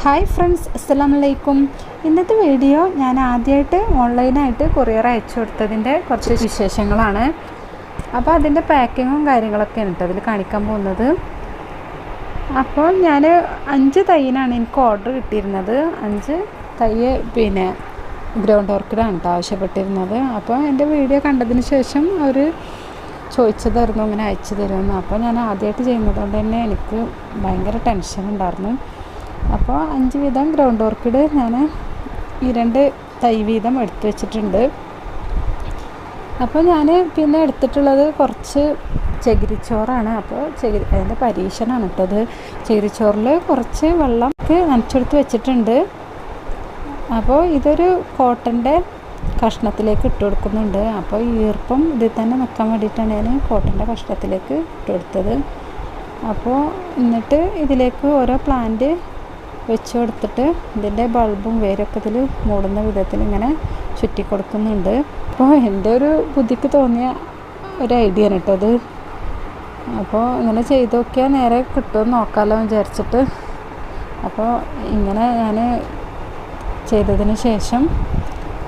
Hi friends, അസ്സലാമു അലൈക്കും. ഇന്നത്തെ വീഡിയോ ഞാൻ ആദ്യമായിട്ട് ഓൺലൈനായിട്ട് കൊറിയർ അയച്ചു കൊടുത്തതിൻ്റെ കുറച്ച് വിശേഷങ്ങളാണ്. അപ്പോൾ അതിൻ്റെ പാക്കിങ്ങും കാര്യങ്ങളൊക്കെയാണ് കേട്ടോ അതിൽ കാണിക്കാൻ പോകുന്നത്. അപ്പോൾ ഞാൻ 5 തൈയിനാണ് എനിക്ക് ഓർഡർ കിട്ടിയിരുന്നത്. 5 തൈ ഗ്രൗണ്ട് ഓർക്കിഡാണ് കേട്ടോ ആവശ്യപ്പെട്ടിരുന്നത്. അപ്പോൾ എൻ്റെ വീഡിയോ കണ്ടതിന് ശേഷം അവർ ചോദിച്ചതായിരുന്നു ഇങ്ങനെ അയച്ചു തരുമെന്ന്. അപ്പോൾ ഞാൻ ആദ്യമായിട്ട് ചെയ്യുന്നത് കൊണ്ട് തന്നെ എനിക്ക് ഭയങ്കര ടെൻഷൻ ഉണ്ടായിരുന്നു. അപ്പോൾ 5 വീതം ഗ്രൗണ്ട് ഓർക്കിഡ് ഞാൻ ഈ 2 തൈ വീതം എടുത്തു വെച്ചിട്ടുണ്ട്. അപ്പോൾ ഞാൻ പിന്നെ എടുത്തിട്ടുള്ളത് കുറച്ച് ചകിരിച്ചോറാണ്. അപ്പോൾ അതിൻ്റെ പരീക്ഷണമാണ് കേട്ടത്. ചകിരിച്ചോറിൽ കുറച്ച് വെള്ളം നനച്ചെടുത്ത് വെച്ചിട്ടുണ്ട്. അപ്പോൾ ഇതൊരു കോട്ടൻ്റെ കഷ്ണത്തിലേക്ക് ഇട്ട് കൊടുക്കുന്നുണ്ട്. അപ്പോൾ ഈർപ്പം ഇതിൽ തന്നെ നിൽക്കാൻ വേണ്ടിയിട്ടാണ് ഞാൻ കോട്ടൻ്റെ കഷ്ണത്തിലേക്ക് ഇട്ട് കൊടുത്തത്. അപ്പോൾ എന്നിട്ട് ഇതിലേക്ക് ഓരോ പ്ലാന്റ് വെച്ച് കൊടുത്തിട്ട് ഇതിൻ്റെ ബൾബും വേരൊക്കെ ഇതിൽ മൂടുന്ന വിധത്തിൽ ഇങ്ങനെ ചുറ്റി കൊടുക്കുന്നുണ്ട്. അപ്പോൾ എൻ്റെ ഒരു ബുദ്ധിക്ക് തോന്നിയ ഒരു ഐഡിയ ആണ് കേട്ടോ അത്. അപ്പോൾ ഇങ്ങനെ ചെയ്ത് നോക്കിയാൽ നേരെ കിട്ടുമെന്ന് നോക്കാമല്ലോ വിചാരിച്ചിട്ട് അപ്പോൾ ഇങ്ങനെ ഞാൻ ചെയ്തതിന് ശേഷം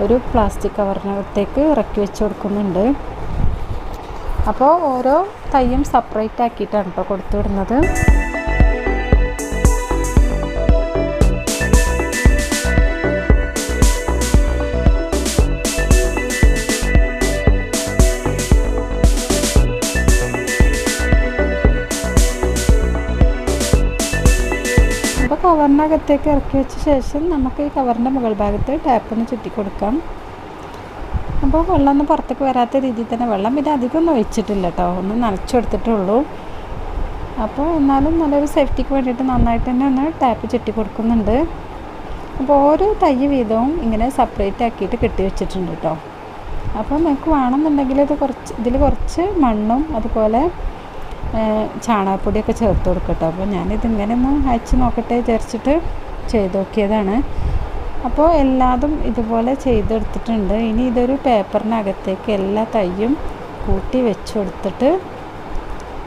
ഒരു പ്ലാസ്റ്റിക് കവറിനകത്തേക്ക് ഇറക്കി വെച്ച് കൊടുക്കുന്നുണ്ട്. അപ്പോൾ ഓരോ തൈയും സെപ്പറേറ്റ് ആക്കിയിട്ടാണ് കേട്ടോ കൊടുത്തു വിടുന്നത്. കവറിനകത്തേക്ക് ഇറക്കി വെച്ച ശേഷം നമുക്ക് ഈ കവറിൻ്റെ മുകൾ ഭാഗത്ത് ടാപ്പൊന്ന് ചുറ്റി കൊടുക്കാം. അപ്പോൾ വെള്ളമൊന്നും പുറത്തേക്ക് വരാത്ത രീതിയിൽ തന്നെ വെള്ളം പിന്നെ അധികം ഒന്നും ഒഴിച്ചിട്ടില്ല കേട്ടോ, ഒന്ന് നനച്ചു കൊടുത്തിട്ടുള്ളൂ. അപ്പോൾ എന്നാലും നല്ലൊരു സേഫ്റ്റിക്ക് വേണ്ടിയിട്ട് നന്നായിട്ട് തന്നെ ഒന്ന് ടാപ്പ് ചുറ്റി കൊടുക്കുന്നുണ്ട്. അപ്പോൾ ഓരോ തൈ വീതവും ഇങ്ങനെ സെപ്പറേറ്റ് ആക്കിയിട്ട് കെട്ടി വെച്ചിട്ടുണ്ട് കേട്ടോ. അപ്പോൾ നിങ്ങൾക്ക് വേണമെന്നുണ്ടെങ്കിൽ ഇതിൽ കുറച്ച് മണ്ണും അതുപോലെ ചാണകപ്പൊടിയൊക്കെ ചേർത്ത് കൊടുക്കട്ടോ. അപ്പോൾ ഞാനിതിങ്ങനെ ഒന്ന് അയച്ച് നോക്കട്ടെ വിചാരിച്ചിട്ട് ചെയ്ത് നോക്കിയതാണ്. അപ്പോൾ എല്ലാതും ഇതുപോലെ ചെയ്തെടുത്തിട്ടുണ്ട്. ഇനി ഇതൊരു പേപ്പറിനകത്തേക്ക് എല്ലാ തൈയും കൂട്ടി വെച്ച് കൊടുത്തിട്ട്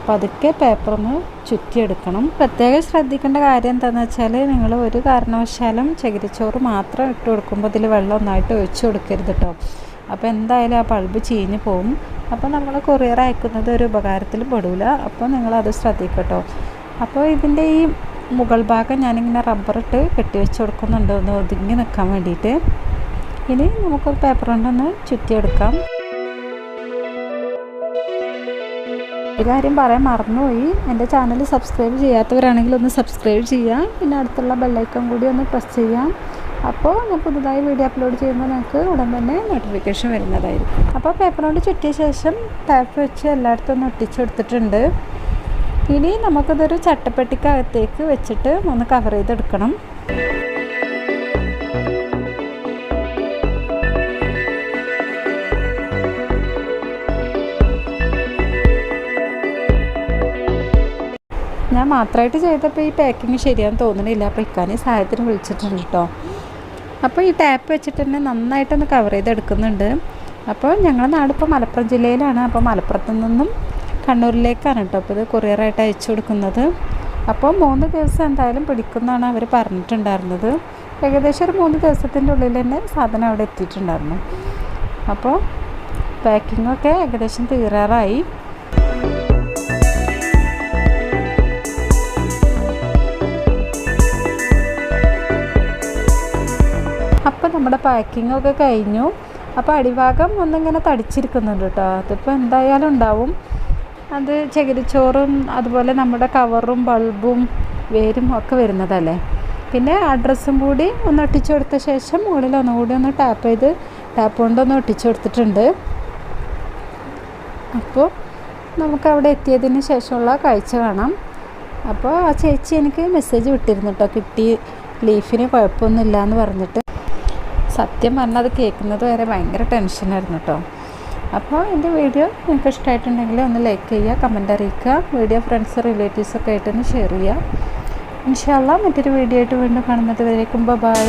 പതുക്കെ പേപ്പറൊന്ന് ചുറ്റിയെടുക്കണം. പ്രത്യേകം ശ്രദ്ധിക്കേണ്ട കാര്യം എന്താണെന്ന് വെച്ചാൽ നിങ്ങൾ ഒരു കാരണവശാലും ചകിരിച്ചോറ് മാത്രം ഇട്ട് കൊടുക്കുമ്പോൾ ഇതിൽ വെള്ളം ഒന്നായിട്ട് ഒഴിച്ചു കൊടുക്കരുത് കേട്ടോ. അപ്പോൾ എന്തായാലും ആ ബൾബ് ചീഞ്ഞ് പോകും. അപ്പോൾ നമ്മൾ കൊറിയർ അയക്കുന്നത് ഒരു ഉപകാരത്തിൽ പെടില്ല. അപ്പോൾ നിങ്ങളത് ശ്രദ്ധിക്കട്ടോ. അപ്പോൾ ഇതിൻ്റെ ഈ മുകൾ ഭാഗം ഞാനിങ്ങനെ റബ്ബറിട്ട് കെട്ടിവെച്ച് കൊടുക്കുന്നുണ്ട് ഒന്ന് ഒതുങ്ങി നിൽക്കാൻ വേണ്ടിയിട്ട്. ഇനി നമുക്ക് പേപ്പർ കൊണ്ടൊന്ന് ചുറ്റിയെടുക്കാം. ഒരു കാര്യം പറയാൻ മറന്നുപോയി, എൻ്റെ ചാനൽ സബ്സ്ക്രൈബ് ചെയ്യാത്തവരാണെങ്കിൽ ഒന്ന് സബ്സ്ക്രൈബ് ചെയ്യാം. പിന്നെ അടുത്തുള്ള ബെല്ലൈക്കൺ കൂടി ഒന്ന് പ്രസ് ചെയ്യാം. അപ്പോൾ ഞാൻ പുതുതായി വീഡിയോ അപ്ലോഡ് ചെയ്യുമ്പോൾ നിങ്ങൾക്ക് ഉടൻ തന്നെ നോട്ടിഫിക്കേഷൻ വരുന്നതായിരിക്കും. അപ്പോൾ പേപ്പർ കൊണ്ട് ചുറ്റിയ ശേഷം ടാപ്പ് വെച്ച് എല്ലായിടത്തും ഒന്ന് ഒട്ടിച്ചെടുത്തിട്ടുണ്ട്. ഇനി നമുക്കിതൊരു ചട്ടപ്പെട്ടിക്കകത്തേക്ക് വെച്ചിട്ട് ഒന്ന് കവർ ചെയ്തെടുക്കണം. ഞാൻ മാത്രമായിട്ട് ചെയ്തപ്പോൾ ഈ പാക്കിങ് ശരിയാണെന്ന് തോന്നണില്ല. അപ്പോൾ ഇക്കാനെ സഹായത്തിന് വിളിച്ചിട്ടുണ്ട് കേട്ടോ. അപ്പോൾ ഈ ടാപ്പ് വെച്ചിട്ട് തന്നെ നന്നായിട്ടൊന്ന് കവർ ചെയ്തെടുക്കുന്നുണ്ട്. അപ്പോൾ ഞങ്ങളുടെ നാടിപ്പോൾ മലപ്പുറം ജില്ലയിലാണ്. അപ്പോൾ മലപ്പുറത്തു നിന്നും കണ്ണൂരിലേക്കാണ് കേട്ടോ അപ്പോൾ ഇത് കൊറിയറായിട്ട് അയച്ചു കൊടുക്കുന്നത്. അപ്പോൾ 3 ദിവസം എന്തായാലും പിടിക്കുന്നതാണ് അവർ പറഞ്ഞിട്ടുണ്ടായിരുന്നത്. ഏകദേശം ഒരു 3 ദിവസത്തിൻ്റെ ഉള്ളിൽ തന്നെ സാധനം അവിടെ എത്തിയിട്ടുണ്ടായിരുന്നു. അപ്പോൾ പാക്കിങ്ങൊക്കെ ഏകദേശം തീരാറായി. അപ്പോൾ നമ്മുടെ പാക്കിങ്ങൊക്കെ കഴിഞ്ഞു. അപ്പോൾ അടിഭാഗം ഒന്നിങ്ങനെ തടിച്ചിരിക്കുന്നുണ്ട് കേട്ടോ. അതിപ്പോൾ എന്തായാലും ഉണ്ടാവും. അത് ചകിരിച്ചോറും അതുപോലെ നമ്മുടെ കവറും ബൾബും വേരും ഒക്കെ വരുന്നതല്ലേ. പിന്നെ അഡ്രസ്സും കൂടി ഒന്ന് ഒട്ടിച്ചു കൊടുത്ത ശേഷം മുകളിൽ ഒന്നുകൂടി ഒന്ന് ടാപ്പ് കൊണ്ടൊന്ന് ഒട്ടിച്ചു കൊടുത്തിട്ടുണ്ട്. അപ്പോൾ നമുക്കവിടെ എത്തിയതിന് ശേഷമുള്ള കാഴ്ച കാണാം. അപ്പോൾ ആ ചേച്ചി എനിക്ക് മെസ്സേജ് വിട്ടിരുന്നു കേട്ടോ, കിട്ടി, ലീഫിന് കുഴപ്പമൊന്നുമില്ല എന്ന് പറഞ്ഞിട്ട്. സത്യം പറഞ്ഞാൽ അത് കേൾക്കുന്നത് വരെ ഭയങ്കര ടെൻഷനായിരുന്നു കേട്ടോ. അപ്പോൾ എൻ്റെ വീഡിയോ നിങ്ങൾക്ക് ഇഷ്ടമായിട്ടുണ്ടെങ്കിൽ ഒന്ന് ലൈക്ക് ചെയ്യുക, കമൻ്റ് അറിയിക്കുക, വീഡിയോ ഫ്രണ്ട്സ് റിലേറ്റീവ്സൊക്കെ ആയിട്ടൊന്ന് ഷെയർ ചെയ്യുക. ഇൻഷാ അല്ലാഹ് മറ്റൊരു വീഡിയോ ആയിട്ട് വീണ്ടും കാണുന്നത് വരേക്കും ബൈ.